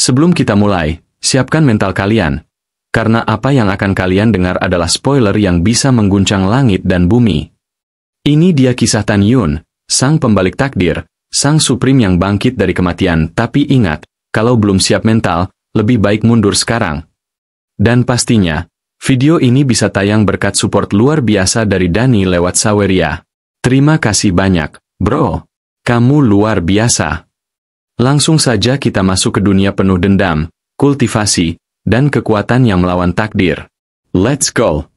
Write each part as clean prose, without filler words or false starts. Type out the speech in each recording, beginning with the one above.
Sebelum kita mulai, siapkan mental kalian. Karena apa yang akan kalian dengar adalah spoiler yang bisa mengguncang langit dan bumi. Ini dia kisah Tan Yun, sang pembalik takdir, sang Supreme yang bangkit dari kematian. Tapi ingat, kalau belum siap mental, lebih baik mundur sekarang. Dan pastinya, video ini bisa tayang berkat support luar biasa dari Dani lewat Saweria. Terima kasih banyak, bro. Kamu luar biasa. Langsung saja kita masuk ke dunia penuh dendam, kultivasi, dan kekuatan yang melawan takdir. Let's go!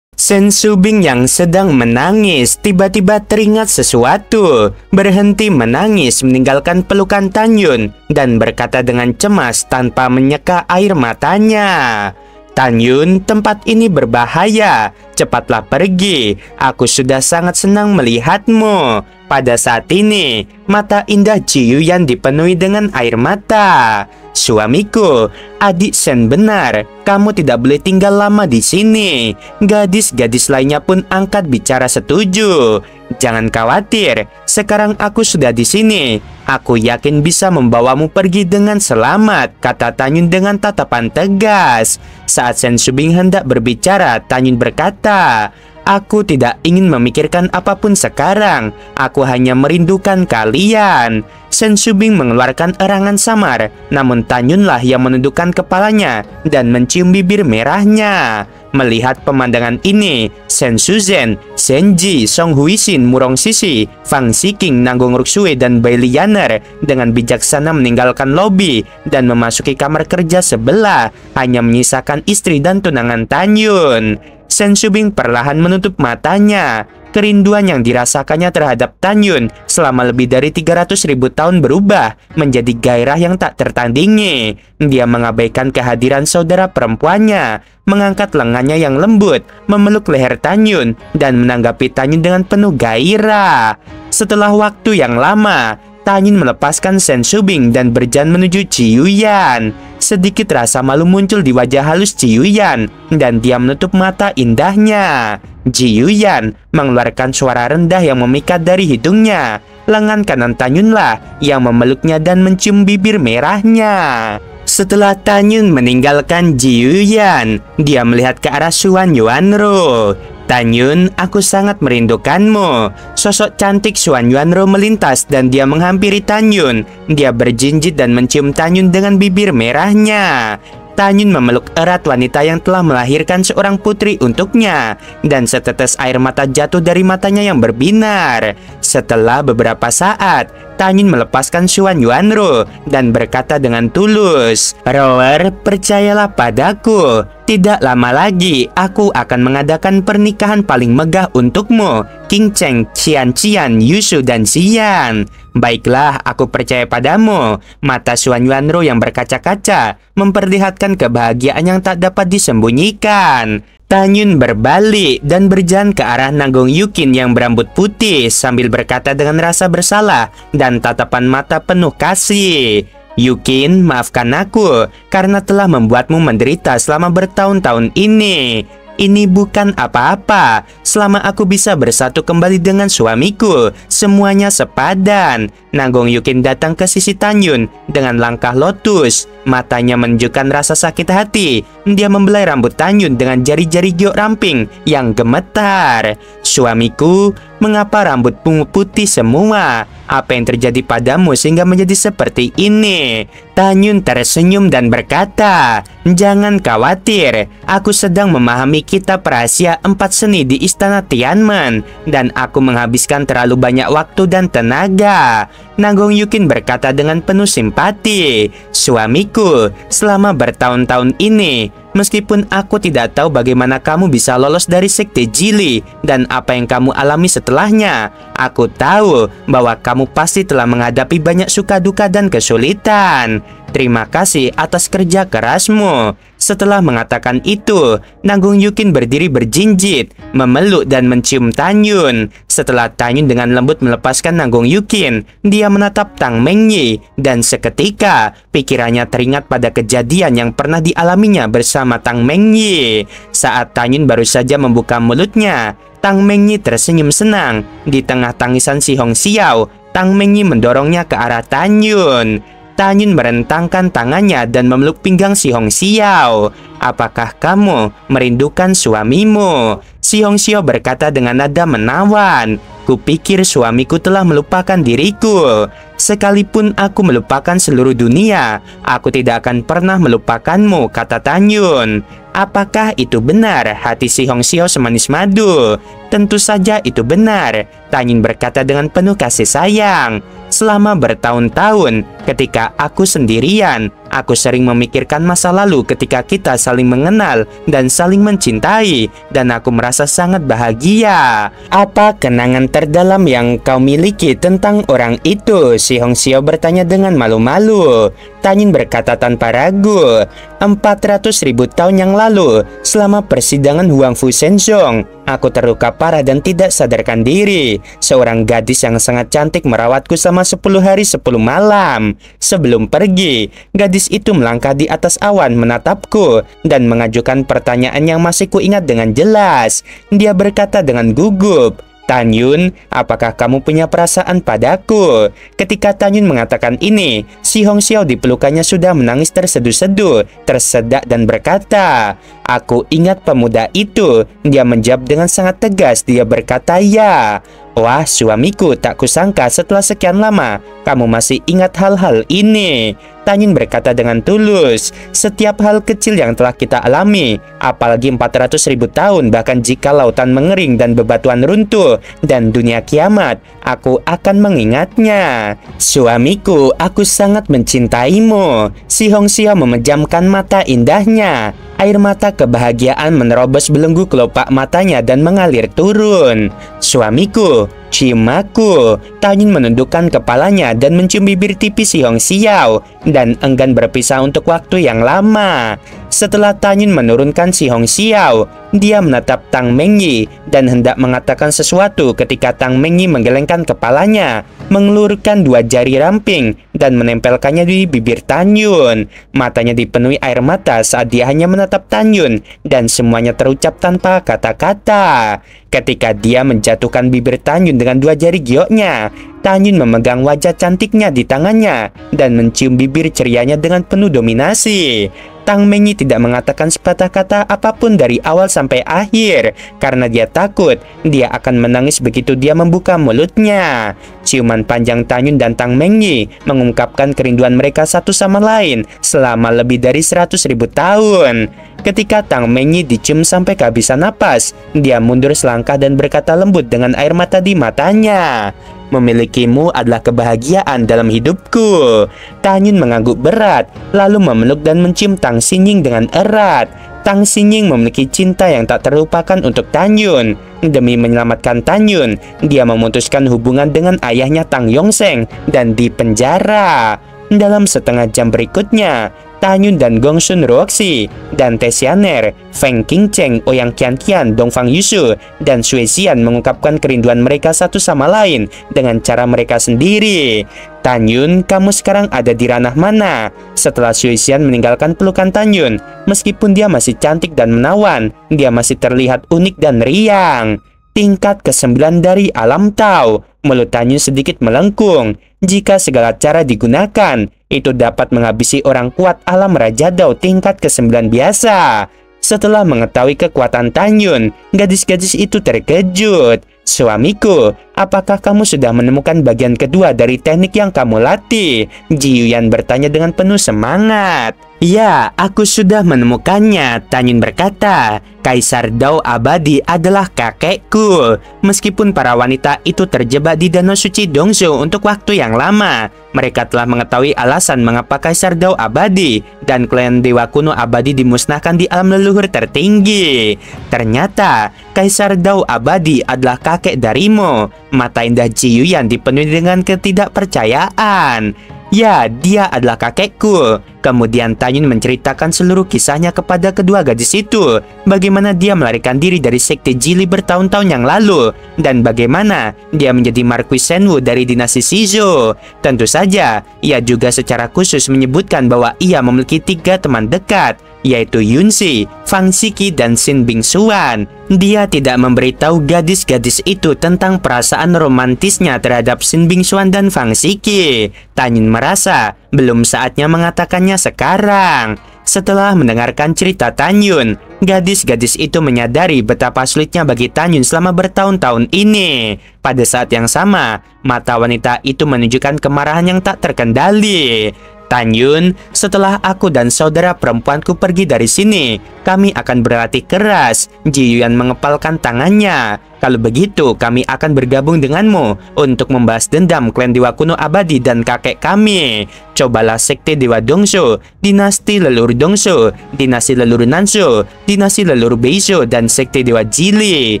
Shen Shubing yang sedang menangis tiba-tiba teringat sesuatu, berhenti menangis meninggalkan pelukan Tan Yun dan berkata dengan cemas tanpa menyeka air matanya. Tan Yun, tempat ini berbahaya, cepatlah pergi, aku sudah sangat senang melihatmu. Pada saat ini, mata indah Ji Yuyan dipenuhi dengan air mata. Suamiku, adik Shen benar, kamu tidak boleh tinggal lama di sini. Gadis-gadis lainnya pun angkat bicara setuju. Jangan khawatir, sekarang aku sudah di sini. Aku yakin bisa membawamu pergi dengan selamat, kata Tan Yun dengan tatapan tegas. Saat Shen Shubing hendak berbicara, Tan Yun berkata, aku tidak ingin memikirkan apapun sekarang. Aku hanya merindukan kalian. Shen Shubing mengeluarkan erangan samar, namun Tan Yun lah yang menundukkan kepalanya dan mencium bibir merahnya. Melihat pemandangan ini, Shen Shuzhen, Shen Ji, Song Huixin, Murong Sisi, Fang Xiqing, Nanggong Ruksue, dan Bai Lianer dengan bijaksana meninggalkan lobi dan memasuki kamar kerja sebelah, hanya menyisakan istri dan tunangan Tan Yun. Shen Shubing perlahan menutup matanya. Kerinduan yang dirasakannya terhadap Tan Yun selama lebih dari 300.000 tahun berubah menjadi gairah yang tak tertandingi. Dia mengabaikan kehadiran saudara perempuannya, mengangkat lengannya yang lembut, memeluk leher Tan Yun, dan menanggapi Tan Yun dengan penuh gairah. Setelah waktu yang lama, Tan Yun melepaskan Shen Shubing dan berjalan menuju Ji Yuyan. Sedikit rasa malu muncul di wajah halus Ji Yuyan, dan dia menutup mata indahnya. Ji Yuyan mengeluarkan suara rendah yang memikat dari hidungnya. Lengan kanan Tan Yun lah yang memeluknya dan mencium bibir merahnya. Setelah Tan Yun meninggalkan Ji Yuyan, dia melihat ke arah Xuan Yuanro. Tan Yun, aku sangat merindukanmu. Sosok cantik Xuan Yuanro melintas dan dia menghampiri Tan Yun. Dia berjinjit dan mencium Tan Yun dengan bibir merahnya. Tan Yun memeluk erat wanita yang telah melahirkan seorang putri untuknya, dan setetes air mata jatuh dari matanya yang berbinar. Setelah beberapa saat, Tan Yun melepaskan Xuan Yuanro dan berkata dengan tulus, Roer, percayalah padaku. Tidak lama lagi, aku akan mengadakan pernikahan paling megah untukmu, King Cheng, Qian Qian, Yushu, dan Xian. Baiklah, aku percaya padamu. Mata Xuan Yuanro yang berkaca-kaca memperlihatkan kebahagiaan yang tak dapat disembunyikan. Tan Yun berbalik dan berjalan ke arah Nanggong Yukin yang berambut putih sambil berkata dengan rasa bersalah dan tatapan mata penuh kasih. Yukin, maafkan aku karena telah membuatmu menderita selama bertahun-tahun ini. Ini bukan apa-apa. Selama aku bisa bersatu kembali dengan suamiku, semuanya sepadan. Nanggong Yukin datang ke sisi Tan Yun dengan langkah lotus. Matanya menunjukkan rasa sakit hati. Dia membelai rambut Tan Yun dengan jari-jari giok ramping yang gemetar. Suamiku, mengapa rambutmu putih semua? Apa yang terjadi padamu sehingga menjadi seperti ini? Tan Yun tersenyum dan berkata, jangan khawatir, aku sedang memahami kitab rahasia 4 seni di istana Tianmen, dan aku menghabiskan terlalu banyak waktu dan tenaga. Nanggong Yukin berkata dengan penuh simpati, suamiku, selama bertahun-tahun ini, meskipun aku tidak tahu bagaimana kamu bisa lolos dari sekte Jili dan apa yang kamu alami setelahnya, aku tahu bahwa kamu pasti telah menghadapi banyak suka duka dan kesulitan. Terima kasih atas kerja kerasmu. Setelah mengatakan itu, Nanggong Yukin berdiri berjinjit, memeluk dan mencium Tan Yun. Setelah Tan Yun dengan lembut melepaskan Nanggong Yukin, dia menatap Tang Mengyi dan seketika pikirannya teringat pada kejadian yang pernah dialaminya bersama Tang Mengyi. Saat Tan Yun baru saja membuka mulutnya, Tang Mengyi tersenyum senang. Di tengah tangisan si Hong Xiao, Tang Mengyi mendorongnya ke arah Tan Yun. Tanyun merentangkan tangannya dan memeluk pinggang Si Hong Xiao. "Apakah kamu merindukan suamimu?" Si Hong Xiao berkata dengan nada menawan. "Kupikir suamiku telah melupakan diriku. Sekalipun aku melupakan seluruh dunia, aku tidak akan pernah melupakanmu," kata Tanyun. "Apakah itu benar?" Hati Si Hong Xiao semanis madu. "Tentu saja itu benar," Tanyun berkata dengan penuh kasih sayang. "Selama bertahun-tahun, ketika aku sendirian, aku sering memikirkan masa lalu ketika kita saling mengenal dan saling mencintai, dan aku merasa sangat bahagia." "Apa kenangan terdalam yang kau miliki tentang orang itu?" Si Hong Xiao bertanya dengan malu-malu. Tanyun berkata tanpa ragu, 400.000 tahun yang lalu, selama persidangan Huang Fu Shenzong, aku terluka parah dan tidak sadarkan diri. Seorang gadis yang sangat cantik merawatku selama 10 hari 10 malam. Sebelum pergi, gadis itu melangkah di atas awan menatapku dan mengajukan pertanyaan yang masih kuingat dengan jelas. Dia berkata dengan gugup, "Tanyun, apakah kamu punya perasaan padaku?" Ketika Tanyun mengatakan ini, Si Hong Xiao di pelukannya sudah menangis terseduh-seduh, tersedak dan berkata, "Aku ingat pemuda itu." Dia menjawab dengan sangat tegas. Dia berkata, "Ya." "Wah, suamiku, tak kusangka setelah sekian lama kamu masih ingat hal-hal ini." Tanyun berkata dengan tulus, "Setiap hal kecil yang telah kita alami, apalagi 400.000 tahun, bahkan jika lautan mengering dan bebatuan runtuh dan dunia kiamat, aku akan mengingatnya." "Suamiku, aku sangat mencintaimu." Si Hong Xiao memejamkan mata indahnya. Air mata kebahagiaan menerobos belenggu kelopak matanya dan mengalir turun. "Suamiku, cium aku." Tanyun menundukkan kepalanya dan mencium bibir tipis Si Hong Xiao dan enggan berpisah untuk waktu yang lama. Setelah Tanyun menurunkan Si Hong Xiao, dia menatap Tang Mengyi dan hendak mengatakan sesuatu ketika Tang Mengyi menggelengkan kepalanya, mengelurkan 2 jari ramping dan menempelkannya di bibir Tanyun. Matanya dipenuhi air mata saat dia hanya menatap Tanyun dan semuanya terucap tanpa kata-kata. Ketika dia menjatuhkan bibir Tanyun dengan 2 jari gioknya, Tanyun memegang wajah cantiknya di tangannya dan mencium bibir cerianya dengan penuh dominasi. Tang Mengyi tidak mengatakan sepatah kata apapun dari awal sampai akhir karena dia takut dia akan menangis begitu dia membuka mulutnya. Ciuman panjang Tanyun dan Tang Mengyi mengungkapkan kerinduan mereka satu sama lain selama lebih dari 100.000 tahun. Ketika Tang Mengyi dicium sampai kehabisan napas, dia mundur selangkah dan berkata lembut dengan air mata di matanya, "Memilikimu adalah kebahagiaan dalam hidupku." Tanyun mengangguk berat, lalu memeluk dan mencium Tang Xinying dengan erat. Tang Xinying memiliki cinta yang tak terlupakan untuk Tanyun. Demi menyelamatkan Tanyun, dia memutuskan hubungan dengan ayahnya Tang Yongsheng dan dipenjara. Dalam setengah jam berikutnya, Tanyun dan Gongsun Ruoxi dan Tesianer, Feng Qingcheng, Ouyang Qianqian, Dongfang Yushu, dan Sui Xian mengungkapkan kerinduan mereka satu sama lain dengan cara mereka sendiri. "Tanyun, kamu sekarang ada di ranah mana?" Setelah Sui Xian meninggalkan pelukan Tanyun, meskipun dia masih cantik dan menawan, dia masih terlihat unik dan riang. "Tingkat ke-9 dari alam Tao." Mulut Tanyun sedikit melengkung. Jika segala cara digunakan, itu dapat menghabisi orang kuat alam Raja Dao tingkat ke-9 biasa. Setelah mengetahui kekuatan Tanyun, gadis-gadis itu terkejut. "Suamiku, apakah kamu sudah menemukan bagian kedua dari teknik yang kamu latih?" Ji Yuyan bertanya dengan penuh semangat. "Ya, aku sudah menemukannya," Tanyun berkata. "Kaisar Dao abadi adalah kakekku." Meskipun para wanita itu terjebak di Danau Suci Dongzhou untuk waktu yang lama, mereka telah mengetahui alasan mengapa Kaisar Dao abadi dan klan Dewa Kuno abadi dimusnahkan di alam leluhur tertinggi. Ternyata, Kaisar Dao abadi adalah kakek darimu. Mata indah Ji Yuyan dipenuhi dengan ketidakpercayaan. "Ya, dia adalah kakekku." Kemudian Tanyun menceritakan seluruh kisahnya kepada kedua gadis itu. Bagaimana dia melarikan diri dari sekte Jili bertahun-tahun yang lalu, dan bagaimana dia menjadi Marquis Shenwu dari dinasti Shizhou. Tentu saja, ia juga secara khusus menyebutkan bahwa ia memiliki 3 teman dekat, yaitu Yunxi, Fang Xiki dan Xin Bingxuan. Dia tidak memberitahu gadis-gadis itu tentang perasaan romantisnya terhadap Xin Bingxuan dan Fang Xiki. Tan Yun merasa belum saatnya mengatakannya sekarang. Setelah mendengarkan cerita Tan Yun, gadis-gadis itu menyadari betapa sulitnya bagi Tan Yun selama bertahun-tahun ini. Pada saat yang sama, mata wanita itu menunjukkan kemarahan yang tak terkendali. Tan Yun, setelah aku dan saudara perempuanku pergi dari sini, kami akan berlatih keras. Ji Yuan mengepalkan tangannya. Kalau begitu, kami akan bergabung denganmu untuk membahas dendam klan Dewa Kuno Abadi dan kakek kami. Cobalah sekte Dewa Dongsu, dinasti leluhur Dongsu, dinasti leluhur Nansu, dinasti leluhur Beisho, dan sekte Dewa Jili.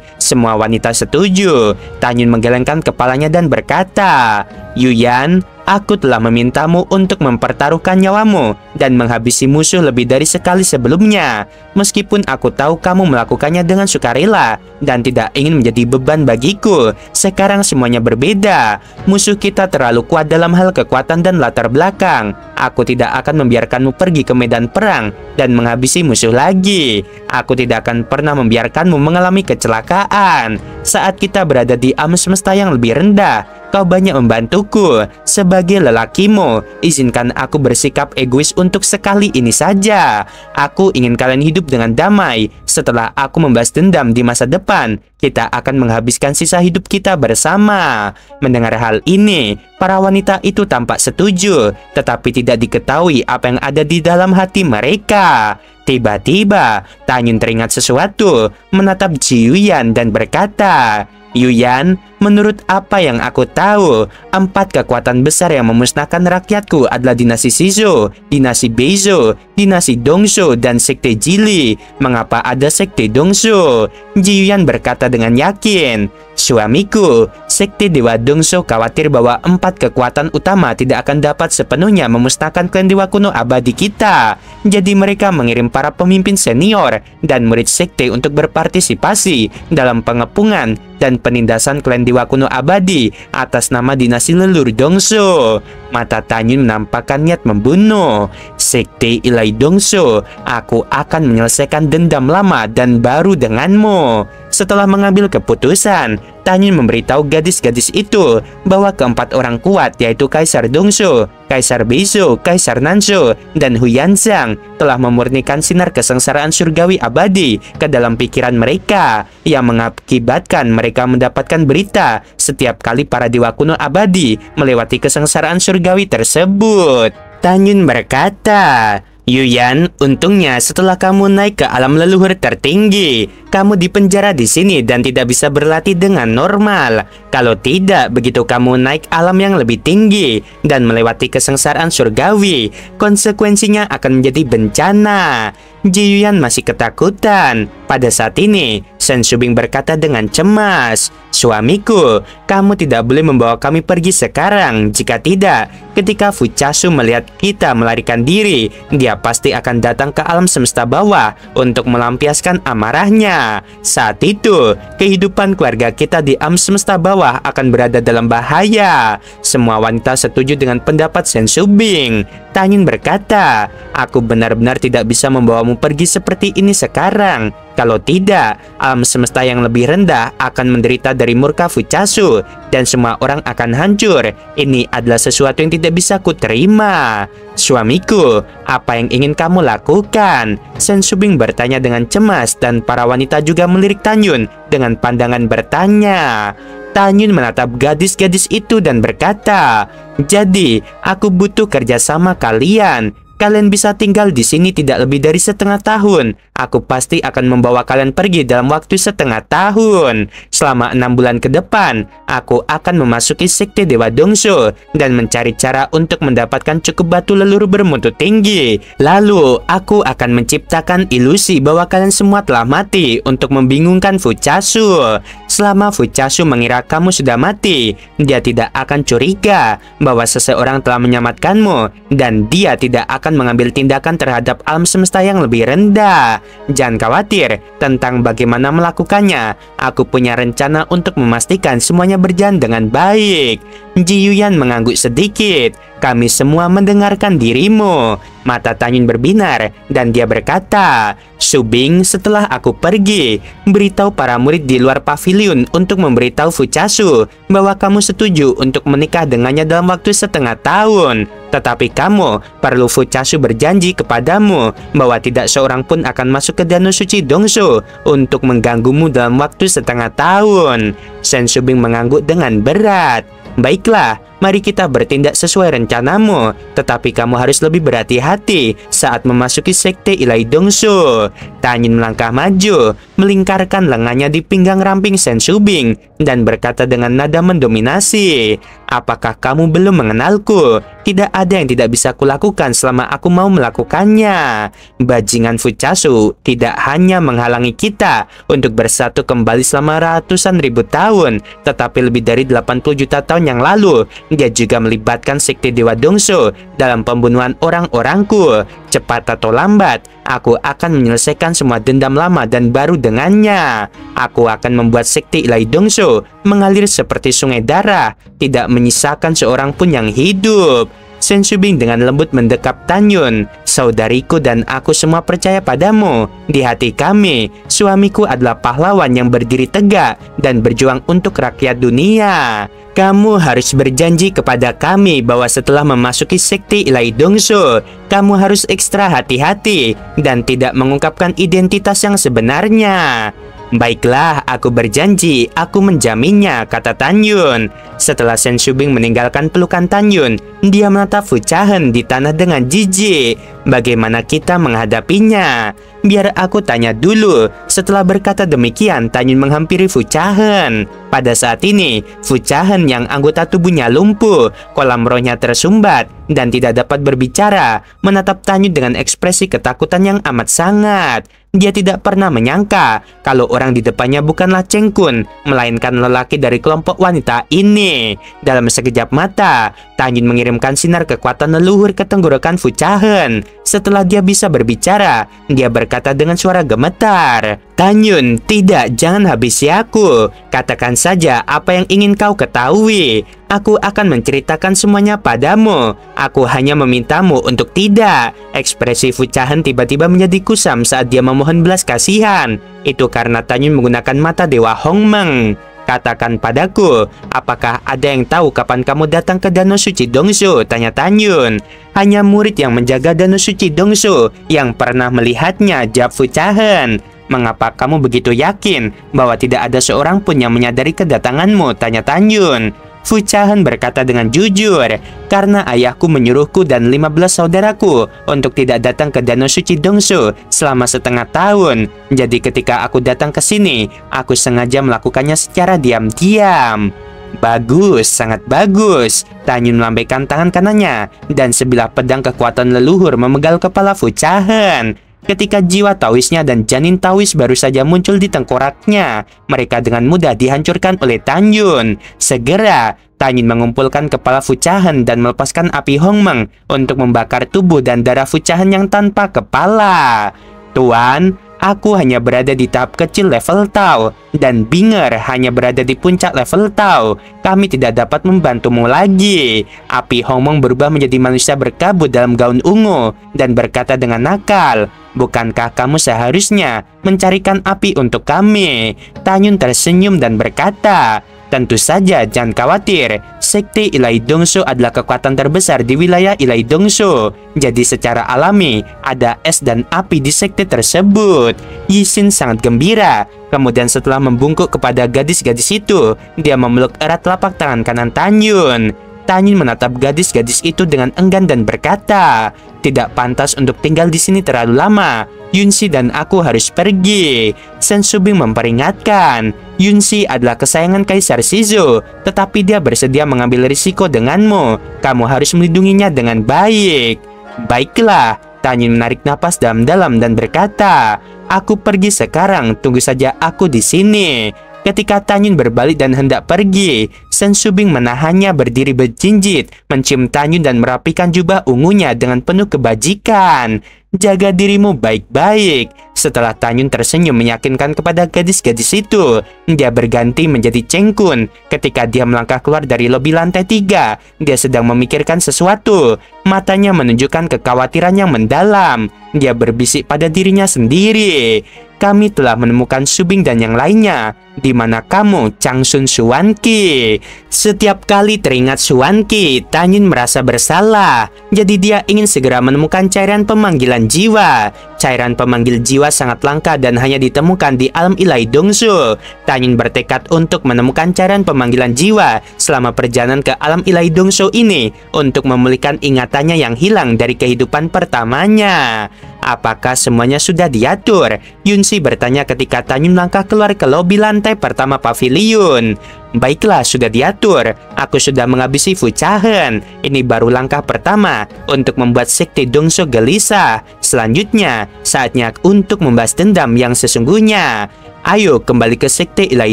Semua wanita setuju. Tan Yun menggelengkan kepalanya dan berkata, Yuyan, aku telah memintamu untuk mempertaruhkan nyawamu dan menghabisi musuh lebih dari sekali sebelumnya. Meskipun aku tahu kamu melakukannya dengan sukarela dan tidak ingin menjadi beban bagiku, sekarang semuanya berbeda. Musuh kita terlalu kuat dalam hal kekuatan dan latar belakang. Aku tidak akan membiarkanmu pergi ke medan perang dan menghabisi musuh lagi. Aku tidak akan pernah membiarkanmu mengalami kecelakaan. Saat kita berada di alam semesta yang lebih rendah, kau banyak membantuku. Sebagai lelakimu, izinkan aku bersikap egois untuk sekali ini saja. Aku ingin kalian hidup dengan damai. Setelah aku membalas dendam di masa depan, kita akan menghabiskan sisa hidup kita bersama. Mendengar hal ini, para wanita itu tampak setuju, tetapi tidak diketahui apa yang ada di dalam hati mereka. Tiba-tiba, Tan Yun teringat sesuatu, menatap Ji Yuyan dan berkata, Yuyan, menurut apa yang aku tahu, 4 kekuatan besar yang memusnahkan rakyatku adalah dinasti Shizou, dinasti Beisho, dinasti Dongsu, dan sekte Jili. Mengapa ada sekte Dongsu? Ji Yuyan berkata dengan yakin, suamiku, sekte Dewa Dongsu khawatir bahwa 4 kekuatan utama tidak akan dapat sepenuhnya memusnahkan klan Dewa Kuno Abadi kita. Jadi mereka mengirim para pemimpin senior dan murid sekte untuk berpartisipasi dalam pengepungan dan penindasan klan Dewa Kuno Abadi atas nama dinasti leluhur Dongsu. Mata Tan Yun menampakkan niat membunuh. Sekte Ilahi Dongsu, aku akan menyelesaikan dendam lama dan baru denganmu. Setelah mengambil keputusan, Tan Yun memberitahu gadis-gadis itu bahwa keempat orang kuat yaitu Kaisar Dongsu, Kaisar Beisho, Kaisar Nansu, dan Huyanzang telah memurnikan sinar kesengsaraan surgawi abadi ke dalam pikiran mereka yang mengakibatkan mereka mendapatkan berita setiap kali para dewa kuno abadi melewati kesengsaraan surgawi tersebut. Tan Yun berkata, Yuyan, untungnya setelah kamu naik ke alam leluhur tertinggi, kamu dipenjara di sini dan tidak bisa berlatih dengan normal. Kalau tidak, begitu kamu naik alam yang lebih tinggi dan melewati kesengsaraan surgawi, konsekuensinya akan menjadi bencana. Ji Yuyan masih ketakutan. Pada saat ini, Shen Shubing berkata dengan cemas, suamiku, kamu tidak boleh membawa kami pergi sekarang. Jika tidak, ketika Fuchasu melihat kita melarikan diri, dia pasti akan datang ke alam semesta bawah untuk melampiaskan amarahnya. Saat itu, kehidupan keluarga kita di alam semesta bawah akan berada dalam bahaya. Semua wanita setuju dengan pendapat Shen Shubing. Tan Yun berkata, aku benar-benar tidak bisa membawamu pergi seperti ini sekarang. Kalau tidak, alam semesta yang lebih rendah akan menderita dari murka Fuchasu dan semua orang akan hancur. Ini adalah sesuatu yang tidak bisa kuterima. Suamiku, apa yang ingin kamu lakukan? Shen Shubing bertanya dengan cemas dan para wanita juga melirik Tan Yun dengan pandangan bertanya. Tan Yun menatap gadis-gadis itu dan berkata, jadi aku butuh kerjasama kalian. Kalian bisa tinggal di sini tidak lebih dari setengah tahun. Aku pasti akan membawa kalian pergi dalam waktu setengah tahun. Selama 6 bulan ke depan, aku akan memasuki sekte Dewa Dongsu dan mencari cara untuk mendapatkan cukup batu leluhur bermutu tinggi. Lalu, aku akan menciptakan ilusi bahwa kalian semua telah mati untuk membingungkan Fuchasu. Selama Fuchasu mengira kamu sudah mati, dia tidak akan curiga bahwa seseorang telah menyelamatkanmu dan dia tidak akan mengambil tindakan terhadap alam semesta yang lebih rendah. Jangan khawatir tentang bagaimana melakukannya. Aku punya rencana untuk memastikan semuanya berjalan dengan baik. Ji Yuyan mengangguk sedikit. kami semua mendengarkan dirimu." Mata Tanyun berbinar dan dia berkata, "Subing, setelah aku pergi, beritahu para murid di luar pavilion untuk memberitahu Fuchasu bahwa kamu setuju untuk menikah dengannya dalam waktu setengah tahun. Tetapi kamu perlu Fuchasu berjanji kepadamu bahwa tidak seorang pun akan masuk ke Danau Suci Dongso untuk mengganggumu dalam waktu setengah tahun." Sen Subing mengangguk dengan berat. "Baiklah, mari kita bertindak sesuai rencanamu. Tetapi kamu harus lebih berhati-hati saat memasuki sekte Ilai Dongso." Tanyun melangkah maju, melingkarkan lengannya di pinggang ramping Sen Subing dan berkata dengan nada mendominasi, "Apakah kamu belum mengenalku? Tidak ada yang tidak bisa kulakukan selama aku mau melakukannya. Bajingan Fuchasu tidak hanya menghalangi kita untuk bersatu kembali selama ratusan ribu tahun, tetapi lebih dari 80 juta tahun yang lalu, dia juga melibatkan sekte Dewa Dongso dalam pembunuhan orang-orangku. Cepat atau lambat, aku akan menyelesaikan semua dendam lama dan baru dengannya. Aku akan membuat sekte Ilai Dongso mengalir seperti sungai darah, tidak menyisakan seorang pun yang hidup." Sen Subing dengan lembut mendekap Tanyun. "Saudariku dan aku semua percaya padamu. Di hati kami, suamiku adalah pahlawan yang berdiri tegak dan berjuang untuk rakyat dunia. Kamu harus berjanji kepada kami bahwa setelah memasuki sekte Ilai Dongso, kamu harus ekstra hati-hati dan tidak mengungkapkan identitas yang sebenarnya." "Baiklah, aku berjanji, aku menjaminnya," kata Tanyun. Setelah Sen Subing meninggalkan pelukan Tanyun, dia menatap Fuchahan di tanah dengan jijik. "Bagaimana kita menghadapinya? Biar aku tanya dulu." Setelah berkata demikian, Tanyun menghampiri Fuchahan. Pada saat ini, Fuchahan yang anggota tubuhnya lumpuh, kolam rohnya tersumbat, dan tidak dapat berbicara, menatap Tanyun dengan ekspresi ketakutan yang amat sangat. Dia tidak pernah menyangka kalau orang di depannya bukanlah Cheng Kun, melainkan lelaki dari kelompok wanita ini. Dalam sekejap mata, Tanyun mengirimkan sinar kekuatan leluhur ke tenggorokan Fuchahan. Setelah dia bisa berbicara, dia berkata dengan suara gemetar, "Tanyun, tidak, jangan habisi aku. Katakan saja apa yang ingin kau ketahui. Aku akan menceritakan semuanya padamu. Aku hanya memintamu untuk tidak." Ekspresi Fuchahan tiba-tiba menjadi kusam saat dia memohon belas kasihan. Itu karena Tanyun menggunakan mata Dewa Hongmeng. "Katakan padaku, apakah ada yang tahu kapan kamu datang ke Danau Suci Dongso?" tanya Tanyun. "Hanya murid yang menjaga Danau Suci Dongso yang pernah melihatnya," jawab Fuchahan. "Mengapa kamu begitu yakin bahwa tidak ada seorang pun yang menyadari kedatanganmu?" tanya Tanyun. Fuchahan berkata dengan jujur, "Karena ayahku menyuruhku dan 15 saudaraku untuk tidak datang ke Danau Suci Dongso selama setengah tahun. Jadi ketika aku datang ke sini, aku sengaja melakukannya secara diam-diam." "Bagus, sangat bagus." Tanyun melambaikan tangan kanannya dan sebilah pedang kekuatan leluhur memegal kepala Fuchahan. Ketika jiwa Taoisnya dan janin Taois baru saja muncul di tengkoraknya, mereka dengan mudah dihancurkan oleh Tanyun. Segera, Tanyun mengumpulkan kepala Fuchahan dan melepaskan api Hongmeng untuk membakar tubuh dan darah Fuchahan yang tanpa kepala. "Tuan, aku hanya berada di tahap kecil level Tao, dan Binger hanya berada di puncak level Tao. Kami tidak dapat membantumu lagi." Api Hongmeng berubah menjadi manusia berkabut dalam gaun ungu dan berkata dengan nakal, "Bukankah kamu seharusnya mencarikan api untuk kami?" Tanyun tersenyum dan berkata, "Tentu saja, jangan khawatir. Sekte Ilai Dongso adalah kekuatan terbesar di wilayah Ilai Dongso. Jadi secara alami, ada es dan api di sekte tersebut." Yixin sangat gembira. Kemudian setelah membungkuk kepada gadis-gadis itu, dia memeluk erat telapak tangan kanan Tanyun. Tanyun menatap gadis-gadis itu dengan enggan dan berkata, "Tidak pantas untuk tinggal di sini terlalu lama. Yunxi dan aku harus pergi." Sen Subing memperingatkan, "Yunxi adalah kesayangan Kaisar Shizo, tetapi dia bersedia mengambil risiko denganmu. Kamu harus melindunginya dengan baik." "Baiklah." Tanyun menarik napas dalam-dalam dan berkata, "Aku pergi sekarang, tunggu saja aku di sini." Ketika Tanyun berbalik dan hendak pergi, Sen Subing menahannya berdiri berjinjit, mencium Tanyun dan merapikan jubah ungunya dengan penuh kebajikan. Jaga dirimu baik-baik. Setelah Tanyun tersenyum meyakinkan kepada gadis-gadis itu, dia berganti menjadi Cheng Kun. Ketika dia melangkah keluar dari lobi lantai 3, dia sedang memikirkan sesuatu. Matanya menunjukkan kekhawatiran yang mendalam. Dia berbisik pada dirinya sendiri. Kami telah menemukan Subing dan yang lainnya. Di mana kamu, Changsun Suwanki? Setiap kali teringat Suwanki, Tanyun merasa bersalah. Jadi dia ingin segera menemukan cairan pemanggilan jiwa. Cairan pemanggil jiwa sangat langka dan hanya ditemukan di alam ilahi Dongsu. Tanyun bertekad untuk menemukan cairan pemanggilan jiwa selama perjalanan ke alam ilahi Dongsu ini untuk memulihkan ingatannya yang hilang dari kehidupan pertamanya. Apakah semuanya sudah diatur? Yunsi bertanya ketika Tanyun melangkah keluar ke lobi lantai pertama pavilion. Baiklah, sudah diatur. Aku sudah menghabisi Fucahen. Ini baru langkah pertama untuk membuat sekte Dongsu gelisah. Selanjutnya, saatnya untuk membahas dendam yang sesungguhnya. Ayo kembali ke sekte ilahi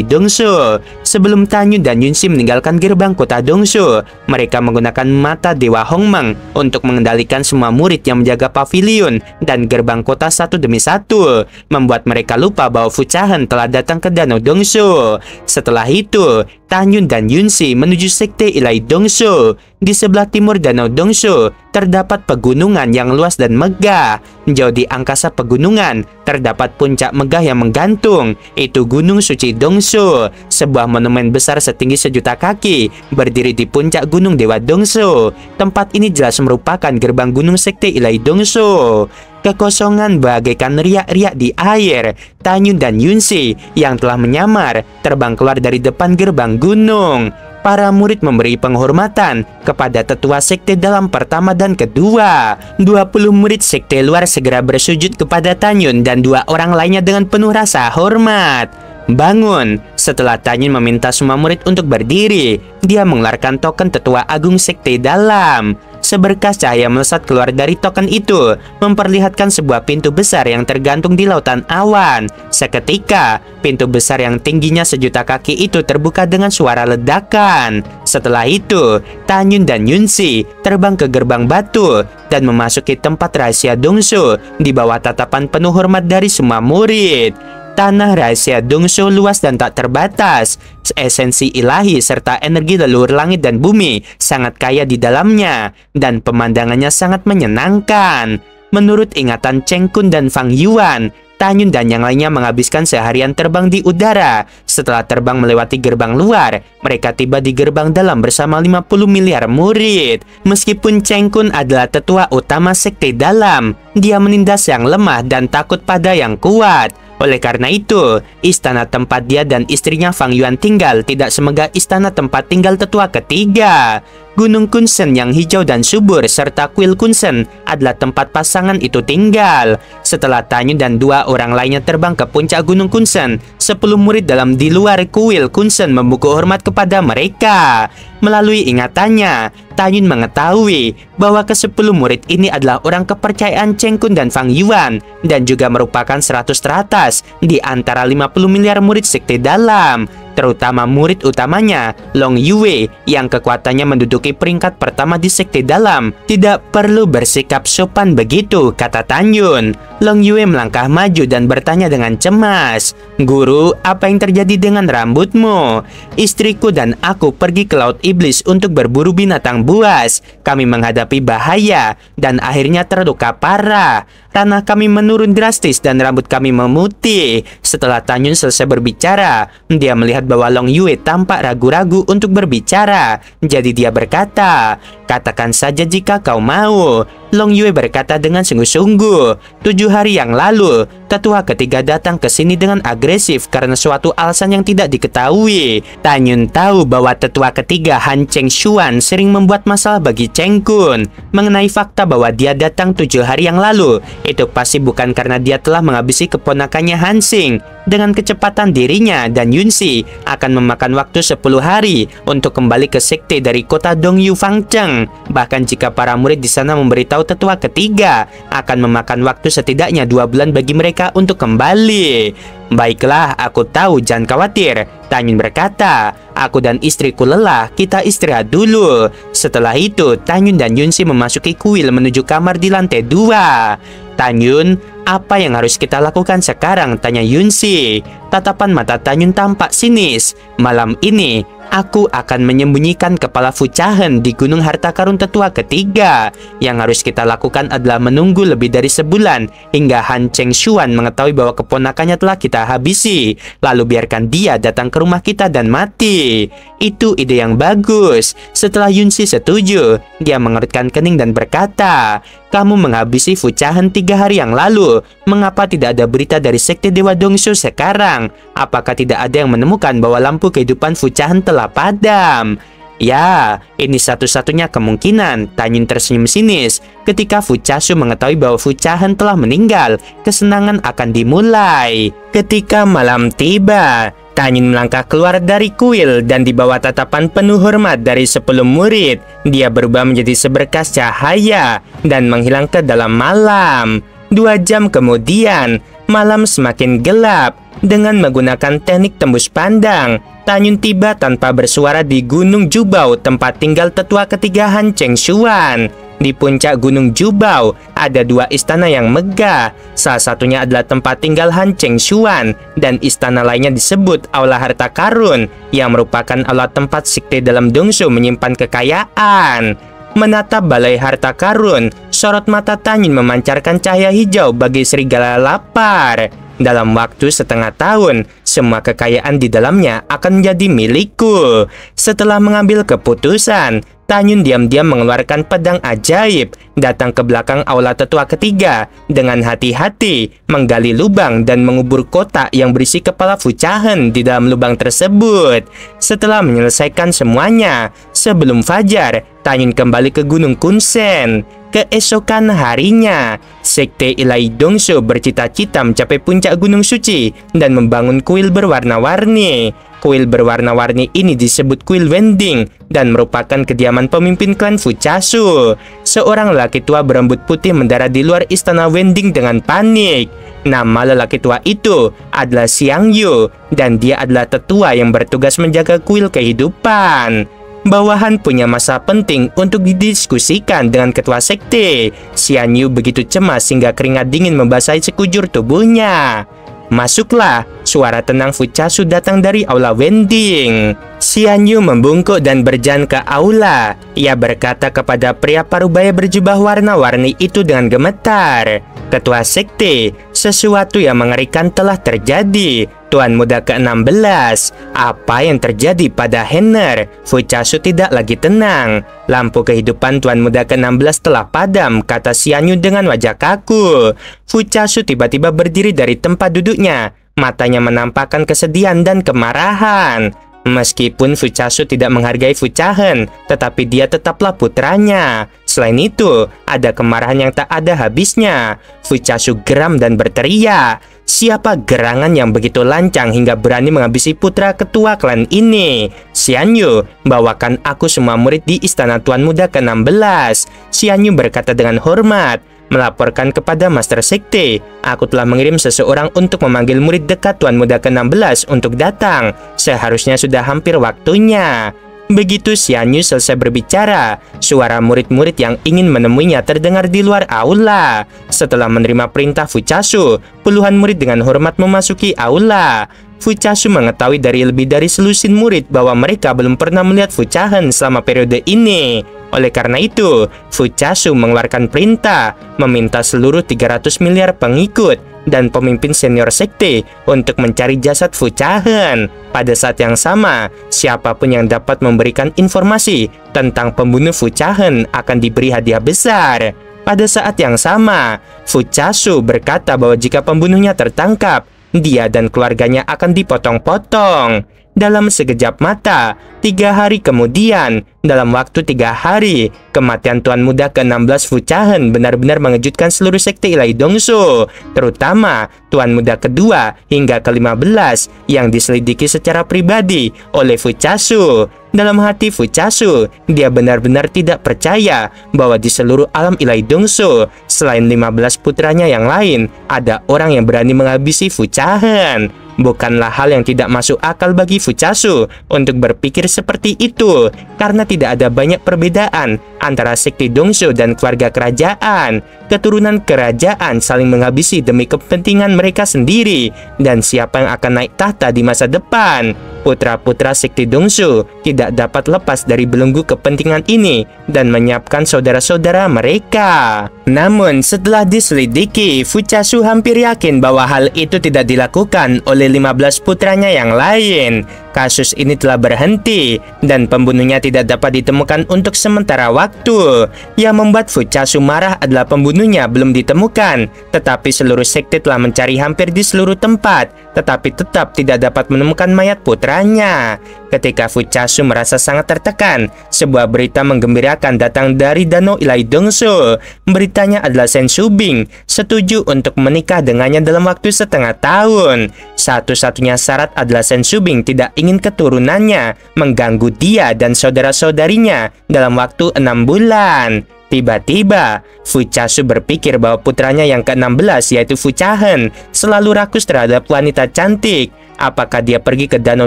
Dongsu. Sebelum Tanyun dan Yunsi meninggalkan gerbang kota Dongsu, mereka menggunakan mata Dewa Hongmeng untuk mengendalikan semua murid yang menjaga pavilion dan gerbang kota satu demi satu, membuat mereka lupa bahwa Fucahen telah datang ke danau Dongsu. Setelah itu, Tanyun dan Yunsi menuju sekte ilahi Dongsu. Di sebelah timur danau Dongsu terdapat pegunungan yang luas dan megah. Jauh di angkasa pegunungan terdapat puncak megah yang menggantung. Itu Gunung Suci Dongsu, sebuah monumen besar setinggi 1.000.000 kaki berdiri di puncak Gunung Dewa Dongsu. Tempat ini jelas merupakan gerbang gunung sekte ilahi Dongsu. Kekosongan bagaikan riak-riak di air. Tanyun dan Yunsi yang telah menyamar terbang keluar dari depan gerbang gunung. Para murid memberi penghormatan kepada tetua sekte dalam pertama dan kedua. 20 murid sekte luar segera bersujud kepada Tanyun dan 2 orang lainnya dengan penuh rasa hormat. Bangun. Setelah Tanyun meminta semua murid untuk berdiri, dia mengeluarkan token tetua agung sekte dalam. Seberkas cahaya melesat keluar dari token itu, memperlihatkan sebuah pintu besar yang tergantung di lautan awan. Seketika, pintu besar yang tingginya 1.000.000 kaki itu terbuka dengan suara ledakan. Setelah itu, Tanyun dan Yunsi terbang ke gerbang batu dan memasuki tempat rahasia Dongsu di bawah tatapan penuh hormat dari semua murid. Tanah rahasia Dongsu luas dan tak terbatas. Esensi ilahi serta energi leluhur langit dan bumi sangat kaya di dalamnya, dan pemandangannya sangat menyenangkan. Menurut ingatan Cheng Kun dan Fang Yuan, Tanyun dan yang lainnya menghabiskan seharian terbang di udara. Setelah terbang melewati gerbang luar, mereka tiba di gerbang dalam bersama 50 miliar murid. Meskipun Cheng Kun adalah tetua utama sekte dalam, dia menindas yang lemah dan takut pada yang kuat. Oleh karena itu, istana tempat dia dan istrinya Fang Yuan tinggal tidak semegah istana tempat tinggal tetua ketiga. Gunung Kunsen yang hijau dan subur serta kuil Kunsen adalah tempat pasangan itu tinggal. Setelah Tanyun dan 2 orang lainnya terbang ke puncak Gunung Kunsen, 10 murid dalam di luar kuil Kunsen membuku hormat kepada mereka. Melalui ingatannya, Tanyun mengetahui bahwa ke-10 murid ini adalah orang kepercayaan Cheng Kun dan Fang Yuan, dan juga merupakan 100 teratas di antara 50 miliar murid sekte dalam, terutama murid utamanya Long Yue yang kekuatannya menduduki peringkat pertama di sekte dalam. Tidak perlu bersikap sopan begitu, kata Tanyun. Long Yue melangkah maju dan bertanya dengan cemas, "Guru, apa yang terjadi dengan rambutmu?" "Istriku dan aku pergi ke Laut Iblis untuk berburu binatang buas. Kami menghadapi bahaya dan akhirnya terluka parah. Tanah kami menurun drastis dan rambut kami memutih." Setelah Tanyun selesai berbicara, dia melihat bahwa Long Yue tampak ragu-ragu untuk berbicara. Jadi dia berkata, "Katakan saja jika kau mau." Long Yue berkata dengan sungguh-sungguh, 7 hari yang lalu, tetua ketiga datang ke sini dengan agresif karena suatu alasan yang tidak diketahui. Tanyun tahu bahwa tetua ketiga Han Cheng Xuan sering membuat masalah bagi Cheng Kun. Mengenai fakta bahwa dia datang 7 hari yang lalu, itu pasti bukan karena dia telah menghabisi keponakannya Han Xing. Dengan kecepatan dirinya dan Yunsi akan memakan waktu 10 hari untuk kembali ke sekte dari kota Dongyu Fangcheng. Bahkan jika para murid di sana memberitahu tetua ketiga, akan memakan waktu setidaknya 2 bulan bagi mereka untuk kembali. Baiklah, aku tahu, jangan khawatir, Tanyun berkata. Aku dan istriku lelah, kita istirahat dulu. Setelah itu, Tanyun dan Yunsi memasuki kuil menuju kamar di lantai 2. Tanyun, apa yang harus kita lakukan sekarang? Tanya Yunsi. Tatapan mata Tanyun tampak sinis. Malam ini, aku akan menyembunyikan kepala Fuchahen di Gunung Harta Karun tetua ketiga. Yang harus kita lakukan adalah menunggu lebih dari sebulan hingga Han Cheng Xuan mengetahui bahwa keponakannya telah kita habisi. Lalu biarkan dia datang ke rumah kita dan mati. Itu ide yang bagus. Setelah Yunsi setuju, dia mengerutkan kening dan berkata, kamu menghabisi Fuchahen 3 hari yang lalu. Mengapa tidak ada berita dari sekte Dewa Dongshu sekarang? Apakah tidak ada yang menemukan bahwa lampu kehidupan Fuchahen telah padam? Ya, ini satu-satunya kemungkinan. Tanyun tersenyum sinis. Ketika Fuchasu mengetahui bahwa Fuchahen telah meninggal, kesenangan akan dimulai. Ketika malam tiba, Tanyun melangkah keluar dari kuil dan di bawah tatapan penuh hormat dari 10 murid, dia berubah menjadi seberkas cahaya dan menghilang ke dalam malam. 2 jam kemudian, malam semakin gelap. Dengan menggunakan teknik tembus pandang, Tanyun tiba tanpa bersuara di Gunung Jubao, tempat tinggal tetua ketiga Han Cheng Xuan. Di puncak Gunung Jubao ada 2 istana yang megah. Salah satunya adalah tempat tinggal Han Cheng Xuan dan istana lainnya disebut Aula Harta Karun yang merupakan aula tempat sekte dalam Dongshu menyimpan kekayaan. Menatap balai harta karun, sorot mata Tanyun memancarkan cahaya hijau bagi serigala lapar. Dalam waktu setengah tahun, semua kekayaan di dalamnya akan menjadi milikku. Setelah mengambil keputusan, Tanyun diam-diam mengeluarkan pedang ajaib, datang ke belakang aula tetua ketiga, dengan hati-hati menggali lubang dan mengubur kotak yang berisi kepala Fuchahen di dalam lubang tersebut. Setelah menyelesaikan semuanya, sebelum fajar, Tanyun kembali ke Gunung Kunsen. Keesokan harinya, sekte Ilahi Dongshu bercita-cita mencapai puncak Gunung Suci dan membangun kuil berwarna-warni. Kuil berwarna-warni ini disebut kuil Wending dan merupakan kediaman pemimpin klan Fuchasu. Seorang lelaki tua berambut putih mendarat di luar istana Wending dengan panik. Nama lelaki tua itu adalah Xiang Yu dan dia adalah tetua yang bertugas menjaga kuil kehidupan. Bawahan punya masa penting untuk didiskusikan dengan ketua sekte. Xiang Yu begitu cemas hingga keringat dingin membasahi sekujur tubuhnya. Masuklah, suara tenang Fuchasu datang dari aula Wending. Xiang Yu membungkuk dan berjalan ke aula. Ia berkata kepada pria parubaya berjubah warna-warni itu dengan gemetar, Ketua sekte, sesuatu yang mengerikan telah terjadi. Tuan muda ke-16, apa yang terjadi pada Henner? Fuchasu tidak lagi tenang. Lampu kehidupan Tuan muda ke-16 telah padam, kata Xiang Yu dengan wajah kaku. Fuchasu tiba-tiba berdiri dari tempat duduknya. Matanya menampakkan kesedihan dan kemarahan. Meskipun Fuchasu tidak menghargai Fuchahen, tetapi dia tetaplah putranya. Selain itu, ada kemarahan yang tak ada habisnya. Fuchasu geram dan berteriak, siapa gerangan yang begitu lancang hingga berani menghabisi putra ketua klan ini? Xiang Yu, bawakan aku semua murid di istana Tuan Muda ke-16. Xiang Yu berkata dengan hormat, melaporkan kepada Master Sekte, aku telah mengirim seseorang untuk memanggil murid dekat Tuan Muda ke-16 untuk datang. Seharusnya sudah hampir waktunya. Begitu Xiang Yu selesai berbicara, suara murid-murid yang ingin menemuinya terdengar di luar aula. Setelah menerima perintah Fuchasu, puluhan murid dengan hormat memasuki aula. Fuchasu mengetahui dari lebih dari selusin murid bahwa mereka belum pernah melihat Fuchahen selama periode ini. Oleh karena itu, Fuchasu mengeluarkan perintah meminta seluruh 300 miliar pengikut dan pemimpin senior sekte untuk mencari jasad Fuchahen. Pada saat yang sama, siapapun yang dapat memberikan informasi tentang pembunuh Fuchahen akan diberi hadiah besar. Pada saat yang sama, Fuchasu berkata bahwa jika pembunuhnya tertangkap, dia dan keluarganya akan dipotong-potong. dalam sekejap mata. 3 hari kemudian, dalam waktu 3 hari, kematian Tuan Muda ke-16 Fu Chahen benar-benar mengejutkan seluruh sekte Ilai Dongsu, terutama Tuan Muda kedua hingga ke-15 yang diselidiki secara pribadi oleh Fu Chasu. Dalam hati Fu Chasu, dia benar-benar tidak percaya bahwa di seluruh alam Ilai Dongsu, selain 15 putranya yang lain, ada orang yang berani menghabisi Fu Chahen. Bukanlah hal yang tidak masuk akal bagi Fu Chasu untuk berpikir seperti itu, karena tidak ada banyak perbedaan antara sekte Dongsu dan keluarga kerajaan. Keturunan kerajaan saling menghabisi demi kepentingan mereka sendiri, dan siapa yang akan naik tahta di masa depan. Putra-putra sekte Dongsu tidak dapat lepas dari belenggu kepentingan ini dan menyiapkan saudara-saudara mereka. Namun setelah diselidiki, Fu Chasu hampir yakin bahwa hal itu tidak dilakukan oleh 15 putranya yang lain. Kasus ini telah berhenti dan pembunuhnya tidak dapat ditemukan untuk sementara waktu. Yang membuat Fu Chasu marah adalah pembunuhnya belum ditemukan, tetapi seluruh sekte telah mencari hampir di seluruh tempat, tetapi tetap tidak dapat menemukan mayat putranya. Ketika Fu Chasu merasa sangat tertekan, sebuah berita menggembirakan datang dari Danau Ilai Dongsu. Beritanya adalah Shen Shubing setuju untuk menikah dengannya dalam waktu setengah tahun. Satu-satunya syarat adalah Shen Shubing tidak ingin keturunannya mengganggu dia dan saudara-saudarinya dalam waktu 6 bulan. Tiba-tiba, Fu Chasu berpikir bahwa putranya yang ke-16 yaitu Fu Chahen selalu rakus terhadap wanita cantik. Apakah dia pergi ke Danau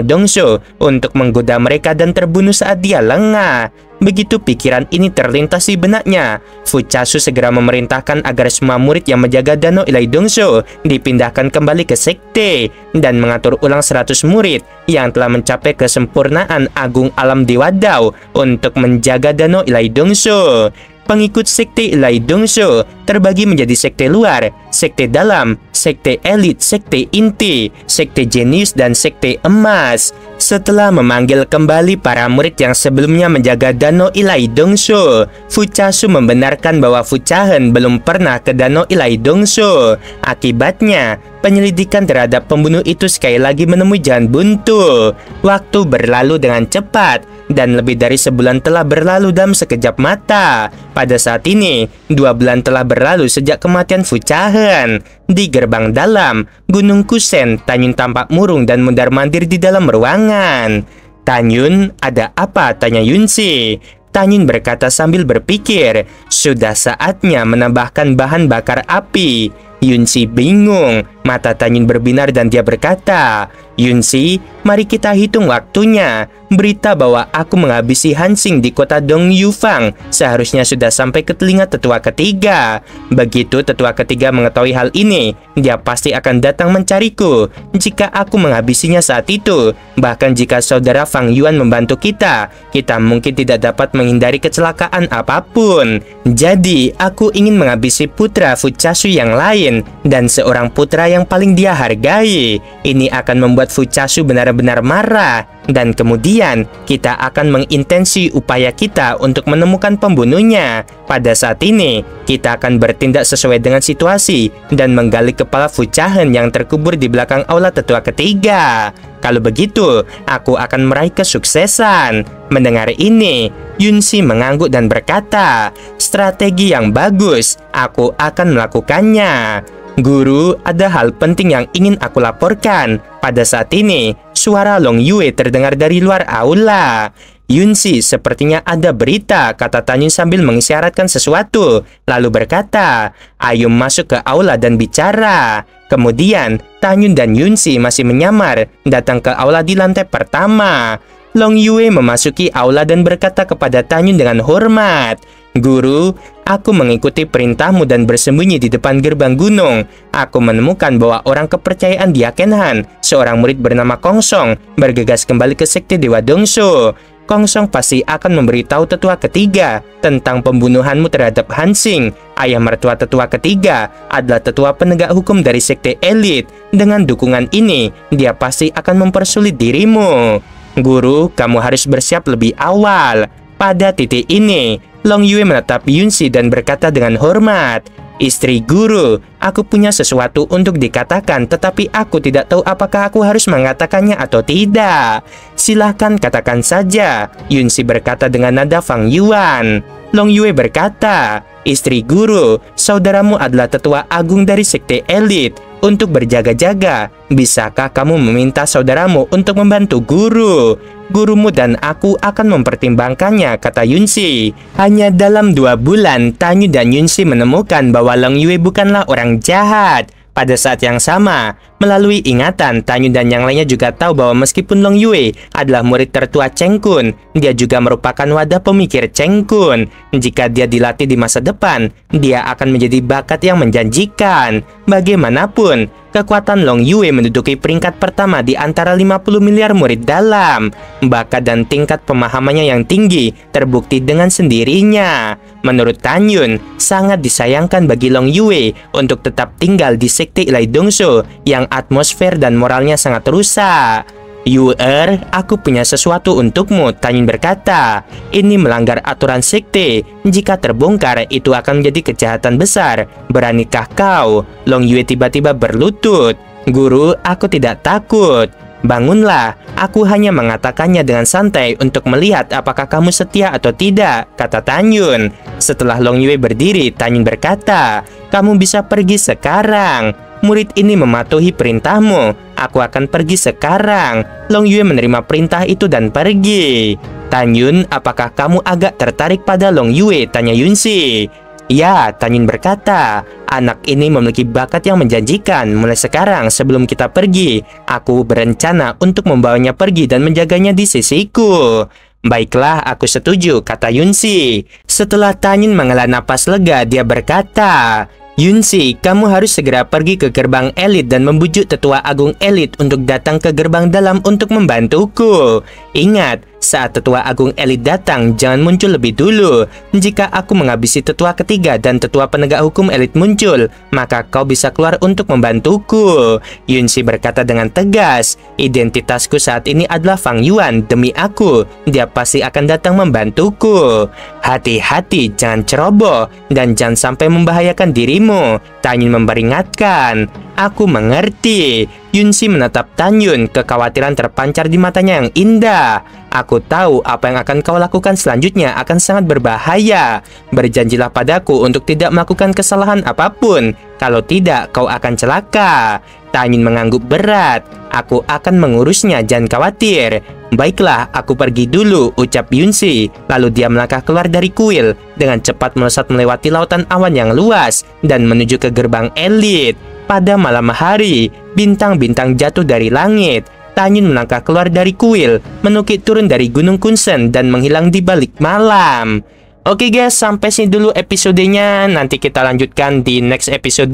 Dongsu untuk menggoda mereka dan terbunuh saat dia lengah? Begitu pikiran ini terlintas di benaknya, Fu Chasu segera memerintahkan agar semua murid yang menjaga Danau Ilai Dongsu dipindahkan kembali ke sekte dan mengatur ulang 100 murid yang telah mencapai kesempurnaan agung alam Dewa Dao untuk menjaga Danau Ilai Dongsu. Pengikut sekte Ilai Dongsu terbagi menjadi sekte luar, sekte dalam, sekte elit, sekte inti, sekte jenius, dan sekte emas. Setelah memanggil kembali para murid yang sebelumnya menjaga Danau Ilai Dongsu, Fu Chasu membenarkan bahwa Fu Chahen belum pernah ke Danau Ilai Dongsu. Akibatnya, penyelidikan terhadap pembunuh itu sekali lagi menemui jalan buntu. Waktu berlalu dengan cepat, dan lebih dari sebulan telah berlalu dalam sekejap mata. Pada saat ini, 2 bulan telah berlalu sejak kematian Fu Chahen. Di gerbang dalam, Gunung Kusen, Tanyun tampak murung dan mundar-mandir di dalam ruangan. "Tanyun, ada apa?" tanya Yunsi. Tanyun berkata sambil berpikir, sudah saatnya menambahkan bahan bakar api. Yunsi bingung, mata Tanyun berbinar dan dia berkata, "Yunsi, mari kita hitung waktunya. Berita bahwa aku menghabisi Hansing di kota Dong Yufang seharusnya sudah sampai ke telinga tetua ketiga. Begitu tetua ketiga mengetahui hal ini, dia pasti akan datang mencariku. Jika aku menghabisinya saat itu, bahkan jika saudara Fang Yuan membantu kita mungkin tidak dapat menghindari kecelakaan apapun. Jadi, aku ingin menghabisi putra Fu Chasu yang lain dan seorang putra yang paling dia hargai. Ini akan membuat Fu Chasu benar-benar marah. Dan kemudian kita akan mengintensi upaya kita untuk menemukan pembunuhnya. Pada saat ini, kita akan bertindak sesuai dengan situasi dan menggali kepala Fu Chahen yang terkubur di belakang aula tetua ketiga. Kalau begitu, aku akan meraih kesuksesan." Mendengar ini, Yunsi mengangguk dan berkata, "Strategi yang bagus, aku akan melakukannya." "Guru, ada hal penting yang ingin aku laporkan." Pada saat ini, suara Long Yue terdengar dari luar aula. "Yunsi, sepertinya ada berita," kata Tanyun sambil mengisyaratkan sesuatu, lalu berkata, "Ayo masuk ke aula dan bicara." Kemudian, Tanyun dan Yunsi masih menyamar datang ke aula di lantai pertama. Long Yue memasuki aula dan berkata kepada Tanyun dengan hormat, "Guru, aku mengikuti perintahmu dan bersembunyi di depan gerbang gunung. Aku menemukan bahwa orang kepercayaan Diaken Han, seorang murid bernama Kong Song, bergegas kembali ke sekte Dewa Dongsu. Kong Song pasti akan memberitahu tetua ketiga tentang pembunuhanmu terhadap Hansing. Ayah mertua tetua ketiga adalah tetua penegak hukum dari sekte elit. Dengan dukungan ini, dia pasti akan mempersulit dirimu. Guru, kamu harus bersiap lebih awal." Pada titik ini, Long Yue menatap Yunsi dan berkata dengan hormat, Istri guru, aku punya sesuatu untuk dikatakan, tetapi aku tidak tahu apakah aku harus mengatakannya atau tidak. Silahkan katakan saja, Yunsi berkata dengan nada Fang Yuan. Long Yue berkata, istri guru, saudaramu adalah tetua agung dari sekte elit. Untuk berjaga-jaga, bisakah kamu meminta saudaramu untuk membantu guru? Gurumu dan aku akan mempertimbangkannya, kata Yunsi. Hanya dalam 2 bulan, Tanyu dan Yunsi menemukan bahwa Long Yue bukanlah orang jahat. Pada saat yang sama, melalui ingatan, Tanyu dan yang lainnya juga tahu bahwa meskipun Long Yue adalah murid tertua Cheng Kun, dia juga merupakan wadah pemikir Cheng Kun. Jika dia dilatih di masa depan, dia akan menjadi bakat yang menjanjikan. Bagaimanapun, kekuatan Long Yue menduduki peringkat pertama di antara 50 miliar murid dalam. Bakat dan tingkat pemahamannya yang tinggi terbukti dengan sendirinya. Menurut Tanyun, sangat disayangkan bagi Long Yue untuk tetap tinggal di sekte Ilai Dongso yang atmosfer dan moralnya sangat rusak. Yuer, aku punya sesuatu untukmu, Tanyun berkata. Ini melanggar aturan sekte. Jika terbongkar, itu akan menjadi kejahatan besar. Beranikah kau? Long Yue tiba-tiba berlutut. Guru, aku tidak takut. Bangunlah, aku hanya mengatakannya dengan santai untuk melihat apakah kamu setia atau tidak, kata Tanyun. Setelah Long Yue berdiri, Tanyun berkata, kamu bisa pergi sekarang. Murid ini mematuhi perintahmu. Aku akan pergi sekarang. Long Yue menerima perintah itu dan pergi. Tanyun, apakah kamu agak tertarik pada Long Yue? Tanya Yunsi. Ya, Tanyun berkata, anak ini memiliki bakat yang menjanjikan. Mulai sekarang, sebelum kita pergi, aku berencana untuk membawanya pergi dan menjaganya di sisiku. Baiklah, aku setuju, kata Yunsi. Setelah Tanyun menghela napas lega, dia berkata, Yunsi, kamu harus segera pergi ke gerbang elit dan membujuk tetua agung elit untuk datang ke gerbang dalam untuk membantuku. Ingat, saat tetua agung elit datang, jangan muncul lebih dulu. Jika aku menghabisi tetua ketiga dan tetua penegak hukum elit muncul, maka kau bisa keluar untuk membantuku. Yunsi berkata dengan tegas, identitasku saat ini adalah Fang Yuan. Demi aku, dia pasti akan datang membantuku. Hati-hati, jangan ceroboh, dan jangan sampai membahayakan dirimu. Tanyun memperingatkan. Aku mengerti. Yunsi menatap Tanyun, kekhawatiran terpancar di matanya yang indah. Aku tahu apa yang akan kau lakukan selanjutnya akan sangat berbahaya. Berjanjilah padaku untuk tidak melakukan kesalahan apapun. Kalau tidak, kau akan celaka. Tanyun mengangguk berat. Aku akan mengurusnya, jangan khawatir. Baiklah, aku pergi dulu, ucap Yunsi. Lalu dia melangkah keluar dari kuil, dengan cepat melesat melewati lautan awan yang luas, dan menuju ke gerbang elit. Pada malam hari, bintang-bintang jatuh dari langit. Tanyun melangkah keluar dari kuil, menukik turun dari Gunung Kunsen, dan menghilang di balik malam. Oke guys, sampai sini dulu episodenya. Nanti kita lanjutkan di next episode.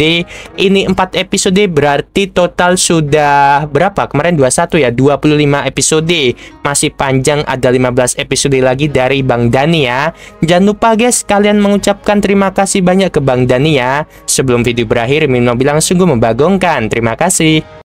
Ini 4 episode, berarti total sudah berapa? Kemarin 21 ya, 25 episode. Masih panjang, ada 15 episode lagi dari Bang Dani ya. Jangan lupa guys, kalian mengucapkan terima kasih banyak ke Bang Dani ya. Sebelum video berakhir, Min mau bilang sungguh membagongkan. Terima kasih.